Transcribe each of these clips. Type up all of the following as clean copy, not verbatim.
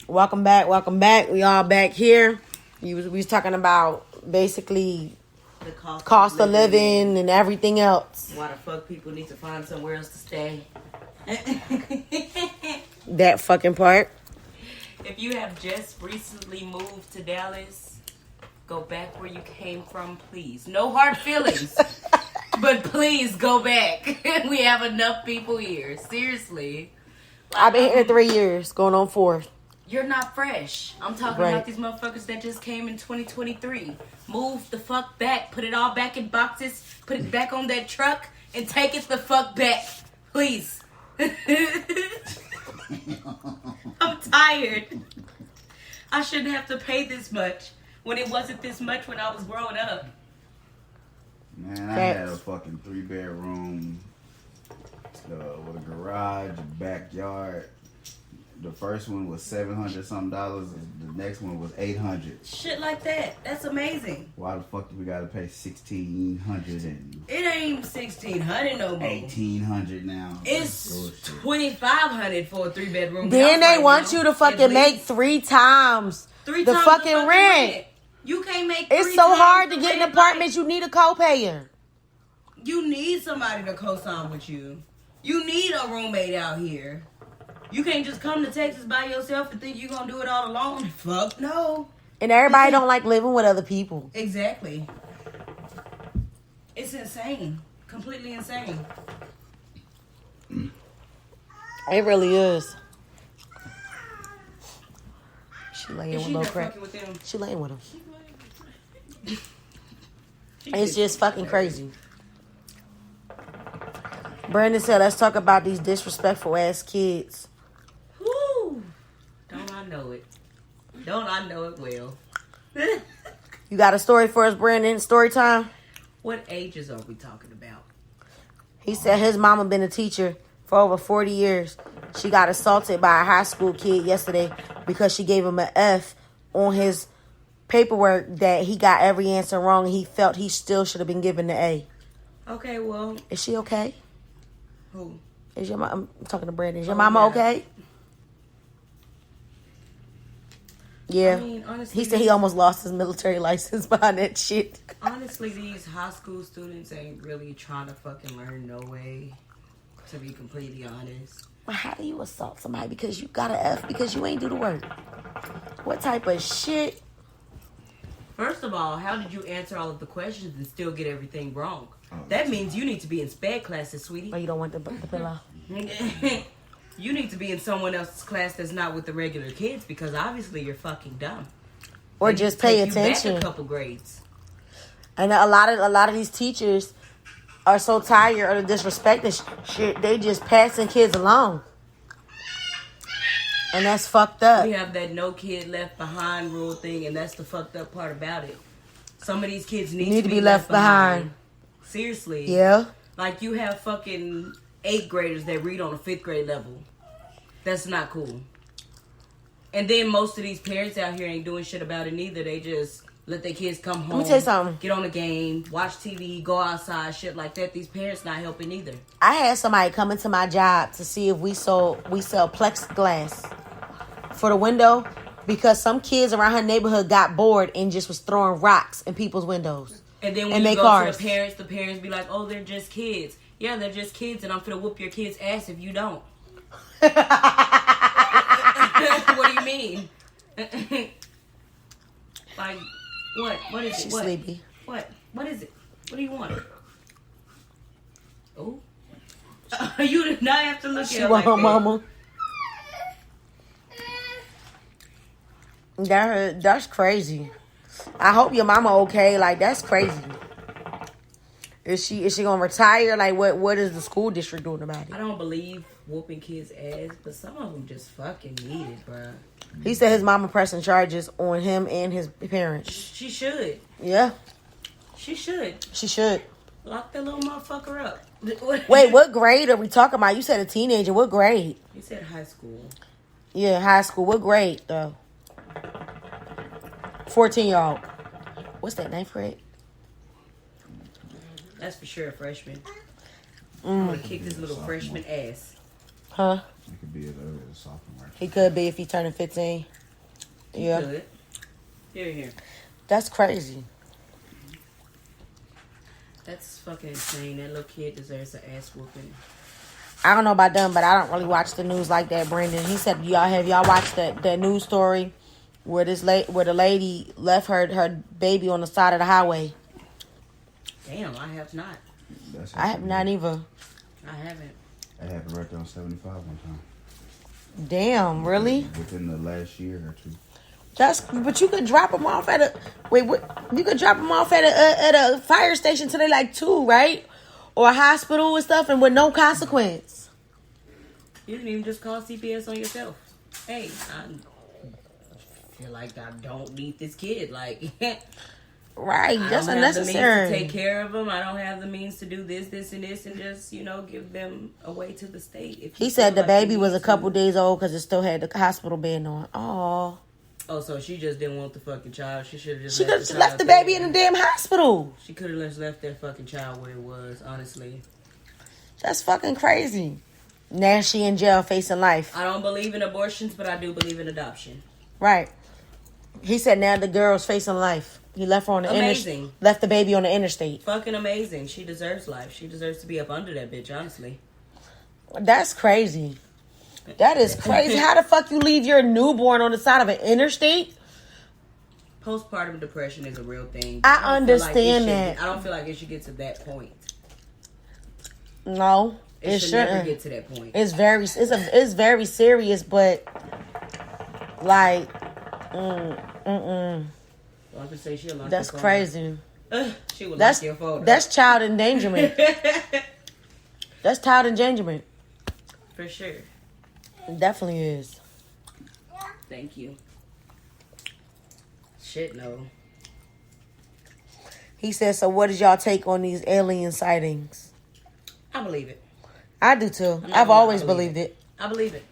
Welcome back. We all back here. We was talking about basically the cost of living and everything else. Why the fuck people need to find somewhere else to stay. That fucking part. If you have just recently moved to Dallas, go back where you came from, please. No hard feelings. But please go back. We have enough people here. Seriously. I've been here 3 years, going on 4. You're not fresh. I'm talking about these motherfuckers that just came in 2023. Move the fuck back. Put it all back in boxes. Put it back on that truck and take it the fuck back. Please. I'm tired. I shouldn't have to pay this much when it wasn't this much when I was growing up. Man, I had a fucking 3-bedroom with a garage, a backyard. The first one was $700 something. The next one was $800. Shit like that. That's amazing. Why the fuck do we gotta pay $1,600 and it ain't $1,600 no more. $1,800 now? It's $2,500 for a 3-bedroom. Then they want you to fucking make 3 times the fucking rent. You can't make. It's so hard to get an apartment. You need a co-payer. You need somebody to co-sign with you. You need a roommate out here. You can't just come to Texas by yourself and think you're gonna do it all alone. Fuck no. And everybody don't like living with other people. Exactly. It's insane. Completely insane. It really is. She laying with Lil Crack. She laying with him. It's just fucking crazy. Brandon said, let's talk about these disrespectful ass kids. Woo! Don't I know it? Don't I know it well? You got a story for us, Brandon? Story time? What ages are we talking about? He said his mama been a teacher for over 40 years. She got assaulted by a high school kid yesterday because she gave him an F on his paperwork that he got every answer wrong, and he felt he still should have been given the A. Okay, well. Is she okay? Who? Is your mom? I'm talking to Brandon. Is your mama okay? Yeah. I mean, honestly, he said he almost lost his military license behind that shit. Honestly, these high school students ain't really trying to fucking learn no way, to be completely honest. But how do you assault somebody because you got an F because you ain't do the work? What type of shit? First of all, how did you answer all of the questions and still get everything wrong? That means you need to be in SPED classes, sweetie. Oh, you don't want the pillow? You need to be in someone else's class that's not with the regular kids because obviously you're fucking dumb. Or just pay attention. Back a couple grades. And a lot of these teachers are so tired of the disrespect and shit. They just passing kids along. And that's fucked up. We have that no kid left behind rule thing, and that's the fucked up part about it. Some of these kids need to be left behind. Seriously. Yeah. Like you have fucking 8th graders that read on a 5th grade level. That's not cool. And then most of these parents out here ain't doing shit about it neither. They just let their kids come home. Let me tell you something. Get on the game, watch TV, go outside, shit like that. These parents not helping either. I had somebody come into my job to see if we sell plexiglass for the window because some kids around her neighborhood got bored and just was throwing rocks in people's windows. And then when you go to the parents be like, oh, they're just kids. Yeah, they're just kids, and I'm finna whoop your kid's ass if you don't. What do you mean? Like, what? What is it? She's sleepy. What? What is it? What do you want? Oh? You did not have to look at her like her that. mama. That's crazy. I hope your mama okay. Like, that's crazy. Is she gonna retire? Like, what is the school district doing about it? I don't believe whooping kids' ass, but some of them just fucking need it, bruh. He said his mama pressing charges on him and his parents. She should. Yeah. She should. She should. Lock that little motherfucker up. Wait, what grade are we talking about? You said a teenager. What grade? You said high school. Yeah, high school. What grade, though? 14-year-old. What's that, 9th grade? That's for sure a freshman. I'm gonna kick this little freshman ass. Huh? It could be a sophomore. He could be if he turning 15. Yeah. Good. Here. That's crazy. That's fucking insane. That little kid deserves an ass whooping. I don't know about them, but I don't really watch the news like that, Brandon. He said, y'all watched that news story where where the lady left her baby on the side of the highway? Damn, I have not. I have not either. I haven't. That happened right there on 75 one time. Damn, really? Within the last year or two. But you could drop them off at a you could drop them off at a fire station till they like 2, right? Or a hospital and stuff, and with no consequence. You can even just call CPS on yourself. Hey, I feel like I don't need this kid. Like, right? That's I don't have the means unnecessary. to take care of them. I don't have the means to do this, and this, and just give them away to the state. If He you said feel the like baby you was need a couple to. days old because it still had the hospital bed on. Oh. Oh, so she just didn't want the fucking child. She should have just She could have the left the child baby there. in the damn hospital. She could have just left that fucking child where it was, honestly. That's fucking crazy. Now she in jail facing life. I don't believe in abortions, but I do believe in adoption. Right. He said now the girl's facing life. He left her on the Amazing. left the baby on the interstate. Fucking amazing. She deserves life. She deserves to be up under that bitch, honestly. That's crazy. That is crazy. How the fuck you leave your newborn on the side of an interstate? Postpartum depression is a real thing. I don't feel like understand it that. should- I don't feel like it should get to that point. No, It should never shouldn't. get to that point. It's very serious, but like, Well, I can say she'll lock that's your phone. crazy. She will That's lock your phone. that's child endangerment. That's child endangerment. For sure. It definitely is. Thank you. Shit, no. He said, so what is y'all take on these alien sightings? I believe it. I do too. not I've gonna always believe believed it. I believe it.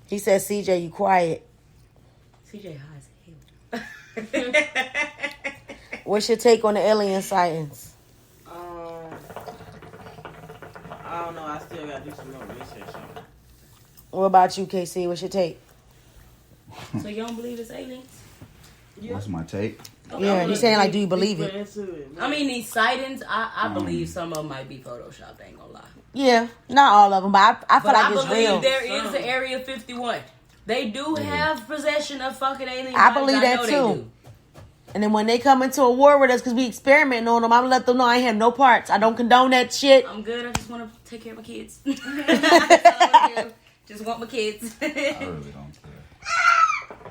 He said, CJ, you quiet. CJ high as hell. What's your take on the alien sightings? I don't know. I still gotta do some more research on it. What about you, KC? What's your take? So you don't believe it's aliens? What's my take? Yeah, he's saying like, do you believe it? I mean, these sightings, I believe some of them might be photoshopped. I ain't gonna lie. Yeah, not all of them, but I feel But like I it's believe real. there is an Area 51. They do have possession of fucking aliens. I believe that know too. They do. And then when they come into a war with us because we experimenting on them, I'm gonna let them know I ain't have no parts. I don't condone that shit. I'm good. I just want to take care of my kids. That's all I wanna do. Just want my kids. I really don't care.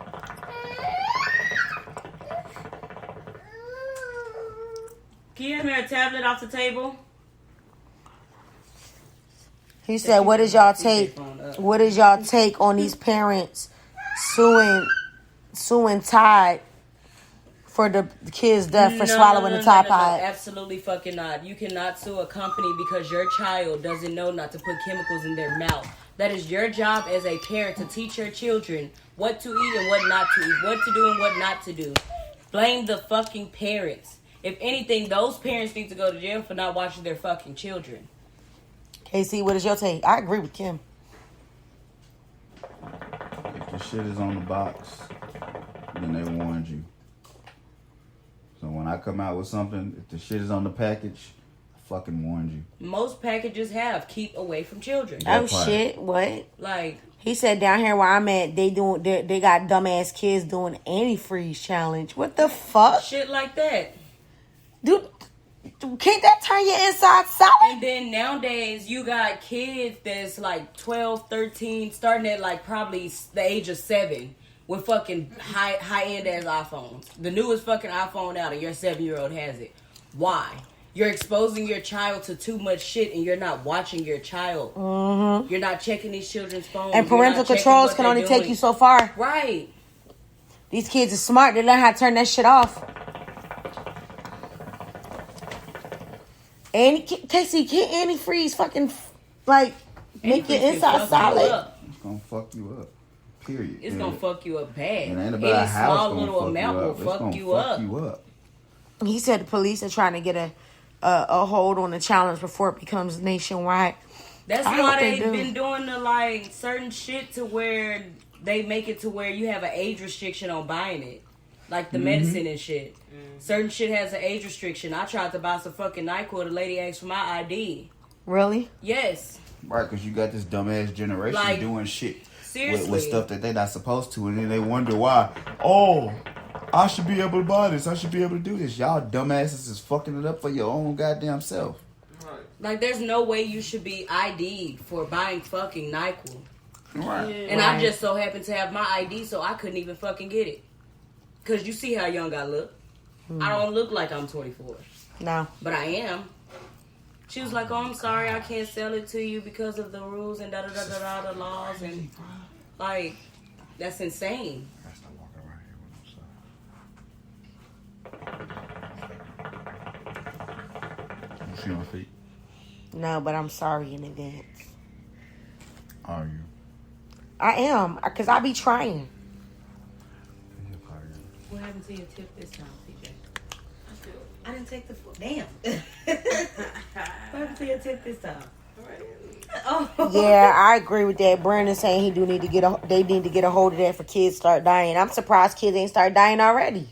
Can you hand me a tablet off the table? He said, "What is y'all take? What is y'all take on these parents suing Tide for the kid's death for swallowing the Tide Pod?" Absolutely fucking not. You cannot sue a company because your child doesn't know not to put chemicals in their mouth. That is your job as a parent to teach your children what to eat and what not to eat, what to do and what not to do. Blame the fucking parents. If anything, those parents need to go to jail for not watching their fucking children. KC, what is your take? I agree with Kim. If the shit is on the box, then they warned you. So when I come out with something, if the shit is on the package, I fucking warned you. Most packages have keep away from children. That Oh part. shit! What? Like, He said down here where I'm at, they got dumbass kids doing antifreeze challenge. What the fuck, shit like that. dude? Can't that turn your inside solid? And then nowadays, you got kids that's like 12, 13, starting at like probably the age of 7 with fucking high-end ass iPhones. The newest fucking iPhone out and your 7-year-old has it. Why? You're exposing your child to too much shit and you're not watching your child. Mm-hmm. You're not checking these children's phones. And You're parental not checking controls what can they're only doing. take you so far. Right. These kids are smart. They learn how to turn that shit off. And Casey, can't antifreeze fucking like make your Antifreeze can inside fuck you solid? up. It's gonna fuck you up. Period. It's gonna fuck you up bad. It ain't Any about how small it's gonna little fuck amount you will up. It's fuck gonna you fuck up. you up. He said the police are trying to get a hold on the challenge before it becomes nationwide. That's I why hope they they've do. been doing the like certain shit to where they make it to where you have an age restriction on buying it. Like the medicine and shit. Certain shit has an age restriction. I tried to buy some fucking NyQuil. The lady asked for my ID. Really? Yes. Right, because you got this dumbass generation Like, doing shit seriously. with stuff that they're not supposed to, and then they wonder why. Oh, I should be able to buy this. I should be able to do this. Y'all dumbasses is fucking it up for your own goddamn self. Like, there's no way you should be ID'd for buying fucking NyQuil. Right. And I just so happened to have my ID, so I couldn't even fucking get it. Because you see how young I look. I don't look like I'm 24. No. But I am. She was like, oh, I'm sorry, I can't sell it to you because of the rules and da-da-da-da-da, the laws. And, like, that's insane. I start walking around here with no stuff. You see my feet? No, but I'm sorry in advance. Are you? I am, because I be trying. What happened to your tip this time, CJ? I didn't take the damn. What happened to your tip this time? Oh. Yeah, I agree with that. Brandon saying they need to get a hold of that for kids start dying. I'm surprised kids ain't start dying already.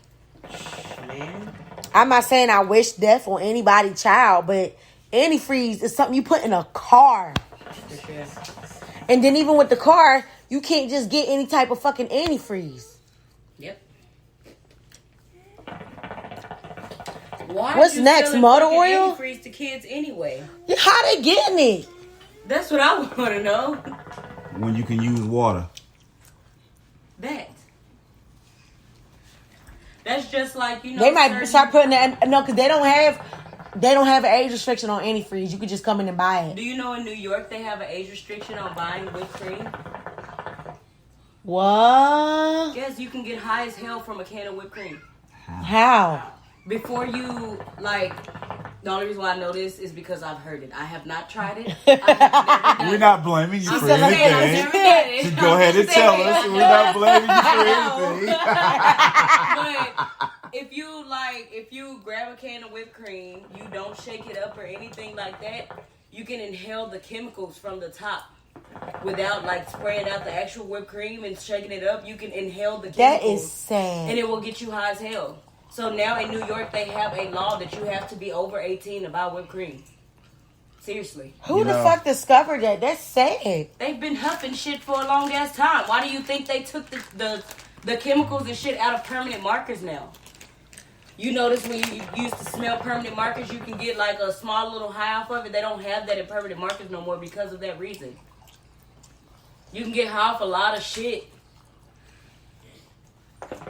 Man. I'm not saying I wish death on anybody's child, but antifreeze is something you put in a car. And then even with the car, you can't just get any type of fucking antifreeze. Yep. Why What's you next, selling motor fucking oil? antifreeze to kids anyway? Yeah, how they getting it? That's what I want to know. When you can use water. That's just like, you know. They might start putting that. No, because they don't have an age restriction on antifreeze. You could just come in and buy it. Do you know in New York they have an age restriction on buying whipped cream? What? Yes, you can get high as hell from a can of whipped cream. How? Before you, like, the only reason why I know this is because I've heard it. I have not tried it. I have never done We're it. not blaming you I'm for just saying, I've anything. never done it. Just go ahead and tell us. We're not blaming you for anything. But if you grab a can of whipped cream, you don't shake it up or anything like that, you can inhale the chemicals from the top without like spraying out the actual whipped cream and shaking it up. You can inhale the chemicals. That is sad. And it will get you high as hell. So now in New York, they have a law that you have to be over 18 to buy whipped cream. Seriously. Who the fuck discovered that? That's sad. They've been huffing shit for a long ass time. Why do you think they took the chemicals and shit out of permanent markers now? You notice when you used to smell permanent markers, you can get like a small little high off of it. They don't have that in permanent markers no more because of that reason. You can get high off a lot of shit.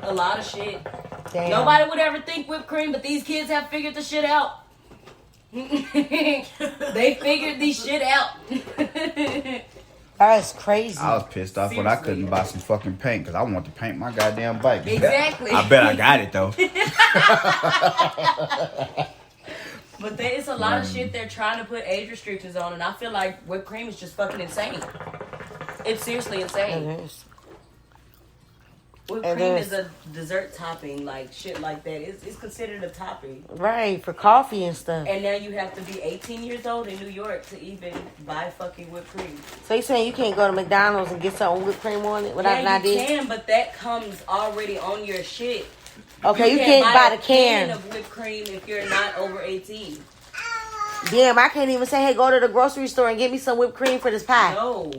A lot of shit. Damn. Nobody would ever think whipped cream, but these kids have figured the shit out. They figured this shit out. That's crazy. I was pissed off when I couldn't buy some fucking paint because I want to paint my goddamn bike. Exactly. I bet I got it though. But it's a lot of shit they're trying to put age restrictions on, and I feel like whipped cream is just fucking insane. It's seriously insane. It is. Whipped It cream is. is a dessert topping, like shit like that. It's considered a topping. Right, for coffee and stuff. And now you have to be 18 years old in New York to even buy fucking whipped cream. So you saying you can't go to McDonald's and get something whipped cream on it without an Yeah, you ID? can, but that comes already on your shit. Okay, you can't buy the a can. of whipped cream if you're not over 18. Damn, I can't even say, hey, go to the grocery store and get me some whipped cream for this pie. No.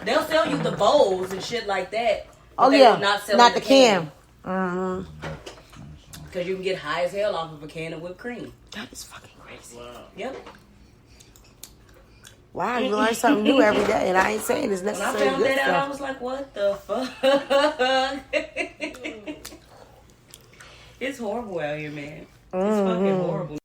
They'll sell you the bowls and shit like that. Oh, They yeah. will not sell Not you the can. Mm-hmm. Because you can get high as hell off of a can of whipped cream. That is fucking crazy. Yep. Wow, you learn something new every day, and I ain't saying it's When I necessarily found good that out, I stuff. was like, what the fuck? It's horrible out here, man. It's fucking horrible.